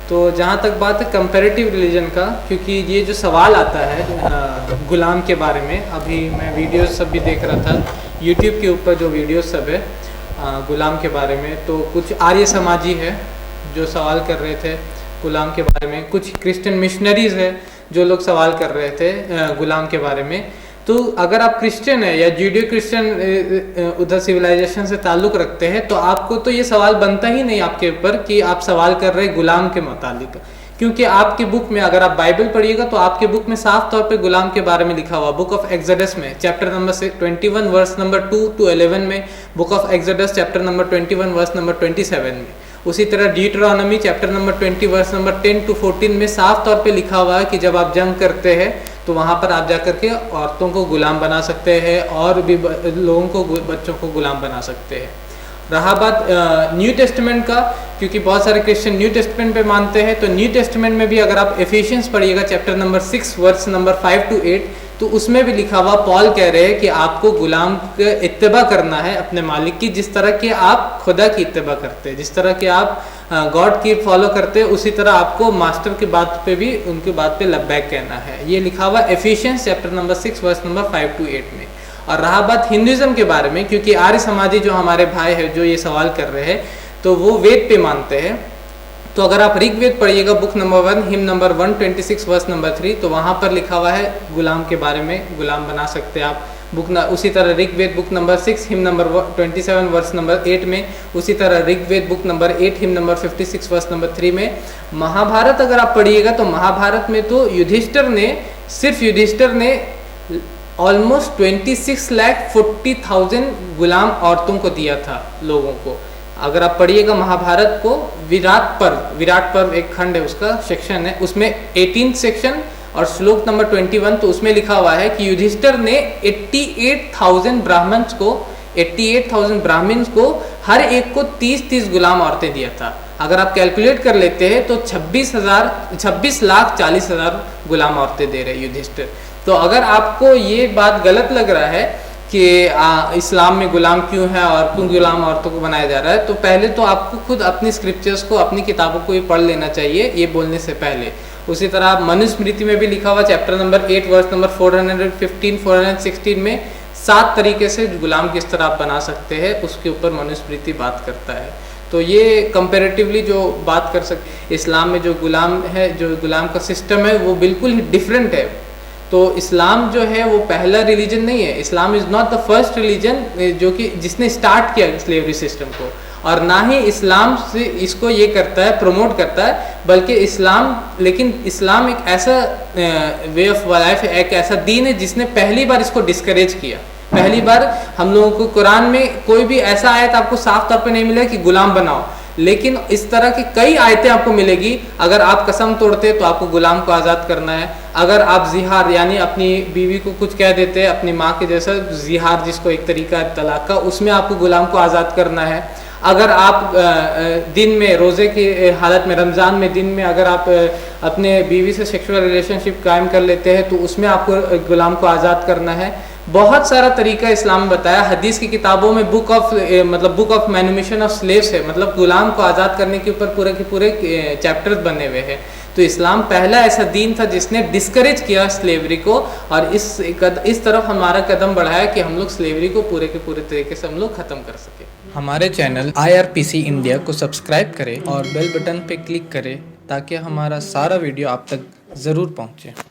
तो जहाँ तक बात है कंपैरेटिव रिलीजन का, क्योंकि ये जो सवाल आता है गुलाम के बारे में, अभी मैं वीडियोस सब भी देख रहा था यूट्यूब के ऊपर, जो वीडियोस सब है गुलाम के बारे में, तो कुछ आर्य समाजी है जो सवाल कर रहे थे गुलाम के बारे में, कुछ क्रिश्चियन मिशनरीज है जो लोग सवाल कर रहे थे गुलाम के बारे में। तो अगर आप क्रिश्चियन है या जूडियो क्रिश्चियन उधर सिविलाइजेशन से ताल्लुक़ रखते हैं, तो आपको तो ये सवाल बनता ही नहीं आपके ऊपर कि आप सवाल कर रहे हैं गुलाम के मुतालिक, क्योंकि आपकी बुक में अगर आप बाइबल पढ़िएगा तो आपके बुक में साफ तौर पे गुलाम के बारे में लिखा हुआ, बुक ऑफ एक्सोडस में chapter number 21 verse number 2 to 11 में, book of Exodus chapter number 21 verse number 27 में, उसी तरह Deuteronomy chapter number 20 verse number 10 to 14 में साफ तौर पे लिखा हुआ है कि जब आप जंग करते हैं तो वहाँ पर आप जाकर के औरतों को गुलाम बना सकते हैं और भी लोगों को, बच्चों को गुलाम बना सकते हैं। रहा बात न्यू टेस्टमेंट का, क्योंकि बहुत सारे क्रिश्चियन न्यू टेस्टमेंट पे मानते हैं, तो न्यू टेस्टमेंट में भी अगर आप एफिशियंस पढ़िएगा chapter number 6 verse number 5 to 8, तो उसमें भी लिखा हुआ पॉल कह रहे हैं कि आपको गुलाम का इत्तिबा करना है अपने मालिक की, जिस तरह के आप खुदा की इत्तिबा करते हैं, जिस तरह के आप गॉड की फॉलो करते हैं, उसी तरह आपको मास्टर की बात पे भी उनकी बात पे लब्बैक कहना है। ये लिखा हुआ Ephesians chapter number 6 verse number 5 to 8 में। और रहा बात हिंदुइज्म के बारे में, क्योंकि आर्य समाजी जो हमारे भाई है जो ये सवाल कर रहे हैं, तो वो वेद पे मानते हैं। तो अगर आप ऋग्वेद पढ़िएगा book number 1 hymn number 126 verse number 3, तो वहाँ पर लिखा हुआ है गुलाम के बारे में, गुलाम बना सकते हैं आप उसी तरह Rigveda book number 6 hymn number 27 verse number 8 में, उसी तरह Rigveda book number 8 hymn number 56 verse number 3 में। महाभारत अगर आप पढ़िएगा तो महाभारत में तो सिर्फ युधिष्ठिर ने ऑलमोस्ट 26,40,000 गुलाम औरतों को दिया था लोगों को। अगर आप पढ़िएगा महाभारत को, विराट पर्व एक खंड है, उसका सेक्शन है, उसमें 18 सेक्शन और श्लोक नंबर 21, तो उसमें लिखा हुआ है कि युधिष्ठिर ने 88,000 ब्राह्मण्स को हर एक को 30 गुलाम औरतें दिया था। अगर आप कैलकुलेट कर लेते हैं तो 26,40,000 गुलाम औरतें दे रहे युधिष्ठिर। तो अगर आपको ये बात गलत लग रहा है कि इस्लाम में गुलाम क्यों है और क्यों गुलाम औरतों को बनाया जा रहा है, तो पहले तो आपको खुद अपनी स्क्रिप्चर्स को, अपनी किताबों को ये पढ़ लेना चाहिए ये बोलने से पहले। उसी तरह आप मनुस्मृति में भी लिखा हुआ चैप्टर नंबर 8 वर्स नंबर 415-416 में 7 तरीके से गुलाम किस तरह आप बना सकते हैं, उसके ऊपर मनुस्मृति बात करता है। तो ये कंपैरेटिवली जो बात कर सकते, इस्लाम में जो गुलाम है, जो गुलाम का सिस्टम है वो बिल्कुल ही डिफरेंट है। तो इस्लाम जो है वो पहला रिलीजन नहीं है, Islam is not the first religion जो कि जिसने स्टार्ट किया स्लेवरी सिस्टम को, और ना ही इस्लाम से इसको ये करता है, प्रमोट करता है, बल्कि इस्लाम एक ऐसा वे ऑफ लाइफ है, एक ऐसा दीन है जिसने पहली बार इसको डिस्करेज किया। पहली बार हम लोगों को कुरान में कोई भी ऐसा आयत आपको साफ तौर पे नहीं मिला कि गुलाम बनाओ, लेकिन इस तरह की कई आयतें आपको मिलेगी। अगर आप कसम तोड़ते तो आपको गुलाम को आज़ाद करना है, अगर आप जिहार यानी अपनी बीवी को कुछ कह देते हैं अपनी माँ के जैसा, जिहार जिसको एक तरीका है तलाक का, उसमें आपको गुलाम को आज़ाद करना है। अगर आप दिन में रोज़े की हालत में, रमज़ान में दिन में अगर आप अपने बीवी से सेक्सुअल रिलेशनशिप कायम कर लेते हैं तो उसमें आपको गुलाम को आज़ाद करना है। बहुत सारा तरीका इस्लाम में बताया। हदीस की किताबों में बुक ऑफ मैनुमिशन ऑफ स्लेव्स है, मतलब गुलाम को आज़ाद करने के ऊपर पूरे के पूरे चैप्टर्स बने हुए हैं। तो इस्लाम पहला ऐसा दीन था जिसने डिस्करेज किया स्लेवरी को, और इस तरफ हमारा कदम बढ़ाया कि हम लोग स्लेवरी को पूरे के पूरे तरीके से हम लोग ख़त्म कर सके। हमारे चैनल IRPC इंडिया को सब्सक्राइब करें और बेल बटन पे क्लिक करें ताकि हमारा सारा वीडियो आप तक ज़रूर पहुँचे।